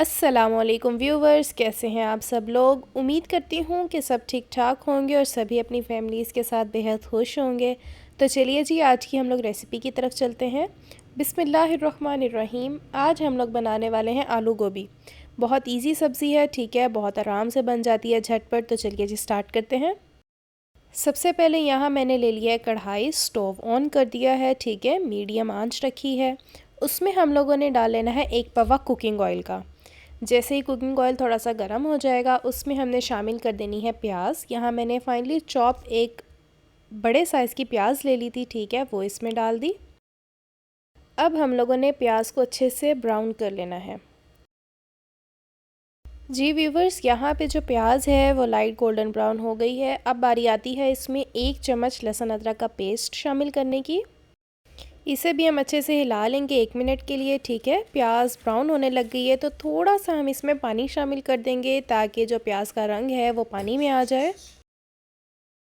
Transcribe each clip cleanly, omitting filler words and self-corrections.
अस्सलामुअलैकुम व्यूवर्स, कैसे हैं आप सब लोग। उम्मीद करती हूँ कि सब ठीक ठाक होंगे और सभी अपनी फैमिलीज़ के साथ बेहद खुश होंगे। तो चलिए जी, आज की हम लोग रेसिपी की तरफ चलते हैं। बिस्मिल्लाहिर्रहमानिर्रहीम। आज हम लोग बनाने वाले हैं आलू गोभी। बहुत इजी सब्ज़ी है, ठीक है, बहुत आराम से बन जाती है झटपट। तो चलिए जी, स्टार्ट करते हैं। सबसे पहले यहाँ मैंने ले लिया है कढ़ाई, स्टोव ऑन कर दिया है, ठीक है, मीडियम आंच रखी है। उसमें हम लोगों ने डाल लेना है 1 पवा कुकिंग ऑयल का। जैसे ही कुकिंग ऑयल थोड़ा सा गर्म हो जाएगा, उसमें हमने शामिल कर देनी है प्याज। यहाँ मैंने फाइनली चॉप एक बड़े साइज़ की प्याज ले ली थी, ठीक है, वो इसमें डाल दी। अब हम लोगों ने प्याज को अच्छे से ब्राउन कर लेना है। जी व्यूवर्स, यहाँ पे जो प्याज है वो लाइट गोल्डन ब्राउन हो गई है। अब बारी आती है इसमें 1 चम्मच लहसुन अदरक का पेस्ट शामिल करने की। इसे भी हम अच्छे से हिला लेंगे 1 मिनट के लिए, ठीक है। प्याज ब्राउन होने लग गई है तो थोड़ा सा हम इसमें पानी शामिल कर देंगे ताकि जो प्याज का रंग है वो पानी में आ जाए।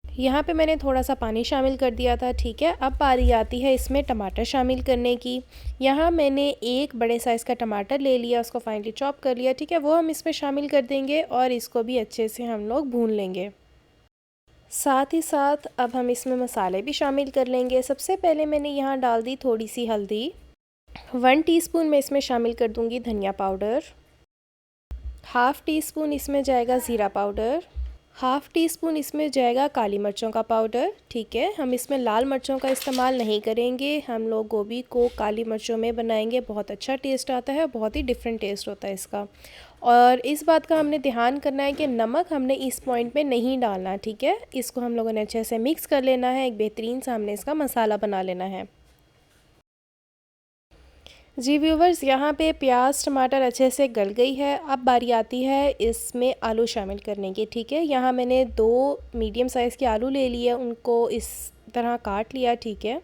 यहाँ पे मैंने थोड़ा सा पानी शामिल कर दिया था, ठीक है। अब बारी आती है इसमें टमाटर शामिल करने की। यहाँ मैंने एक बड़े साइज़ का टमाटर ले लिया, उसको फाइनली चॉप कर लिया, ठीक है, वो हम इसमें शामिल कर देंगे और इसको भी अच्छे से हम लोग भून लेंगे। साथ ही साथ अब हम इसमें मसाले भी शामिल कर लेंगे। सबसे पहले मैंने यहाँ डाल दी थोड़ी सी हल्दी। 1 टीस्पून मैं इसमें शामिल कर दूँगी धनिया पाउडर। हाफ़ टी स्पून इसमें जाएगा ज़ीरा पाउडर। हाफ़ टी स्पून इसमें जाएगा काली मिर्चों का पाउडर, ठीक है। हम इसमें लाल मिर्चों का इस्तेमाल नहीं करेंगे, हम लोग गोभी को काली मिर्चों में बनाएंगे। बहुत अच्छा टेस्ट आता है, बहुत ही डिफरेंट टेस्ट होता है इसका। और इस बात का हमने ध्यान करना है कि नमक हमने इस पॉइंट पे नहीं डालना, ठीक है। इसको हम लोगों ने अच्छे से मिक्स कर लेना है, एक बेहतरीन सा हमने इसका मसाला बना लेना है। जी व्यूवर्स, यहाँ पे प्याज टमाटर अच्छे से गल गई है। अब बारी आती है इसमें आलू शामिल करने की, ठीक है। यहाँ मैंने 2 मीडियम साइज़ के आलू ले लिए, उनको इस तरह काट लिया, ठीक है।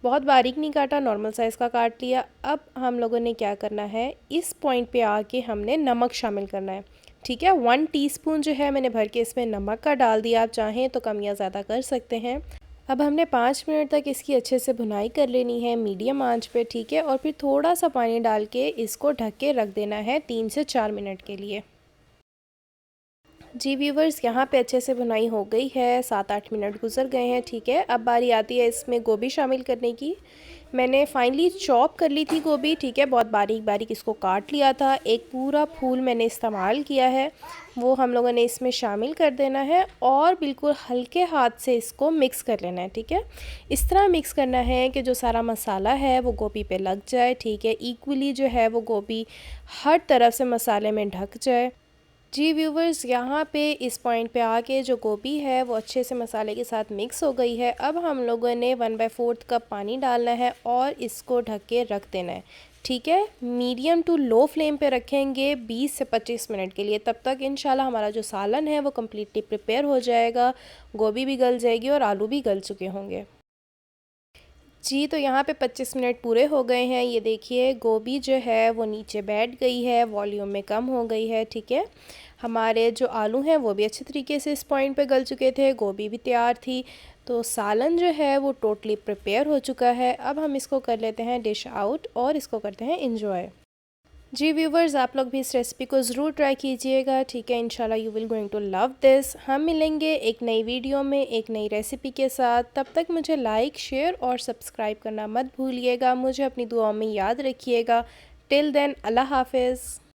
बहुत बारीक नहीं काटा, नॉर्मल साइज़ का काट लिया। अब हम लोगों ने क्या करना है, इस पॉइंट पे आके हमने नमक शामिल करना है, ठीक है। 1 टीस्पून जो है मैंने भर के इसमें नमक का डाल दिया। आप चाहें तो कम या ज़्यादा कर सकते हैं। अब हमने 5 मिनट तक इसकी अच्छे से भुनाई कर लेनी है मीडियम आंच पे, ठीक है। और फिर थोड़ा सा पानी डाल के इसको ढक के रख देना है 3 से 4 मिनट के लिए। जी व्यूवर्स, यहाँ पे अच्छे से भुनाई हो गई है, 7-8 मिनट गुजर गए हैं, ठीक है। अब बारी आती है इसमें गोभी शामिल करने की। मैंने फाइनली चॉप कर ली थी गोभी, ठीक है, बहुत बारीक बारीक इसको काट लिया था। एक पूरा फूल मैंने इस्तेमाल किया है, वो हम लोगों ने इसमें शामिल कर देना है और बिल्कुल हल्के हाथ से इसको मिक्स कर लेना है, ठीक है। इस तरह मिक्स करना है कि जो सारा मसाला है वो गोभी पे लग जाए, ठीक है। इक्वली जो है वो गोभी हर तरफ से मसाले में ढक जाए। जी व्यूवर्स, यहाँ पे इस पॉइंट पे आके जो गोभी है वो अच्छे से मसाले के साथ मिक्स हो गई है। अब हम लोगों ने 1/4 कप पानी डालना है और इसको ढक के रख देना है, ठीक है। मीडियम टू लो फ्लेम पे रखेंगे 20 से 25 मिनट के लिए। तब तक इंशाल्लाह हमारा जो सालन है वो कम्प्लीटली प्रिपेयर हो जाएगा, गोभी भी गल जाएगी और आलू भी गल चुके होंगे। जी, तो यहाँ पे 25 मिनट पूरे हो गए हैं। ये देखिए गोभी जो है वो नीचे बैठ गई है, वॉल्यूम में कम हो गई है, ठीक है। हमारे जो आलू हैं वो भी अच्छे तरीके से इस पॉइंट पे गल चुके थे, गोभी भी तैयार थी। तो सालन जो है वो टोटली प्रिपेयर हो चुका है। अब हम इसको कर लेते हैं डिश आउट और इसको करते हैं एंजॉय। जी व्यूवर्स, आप लोग भी इस रेसिपी को ज़रूर ट्राई कीजिएगा, ठीक है। इंशाल्लाह you will going to love this. हम मिलेंगे एक नई वीडियो में एक नई रेसिपी के साथ। तब तक मुझे लाइक शेयर और सब्सक्राइब करना मत भूलिएगा। मुझे अपनी दुआओं में याद रखिएगा। टिल देन, अल्लाह हाफिज़।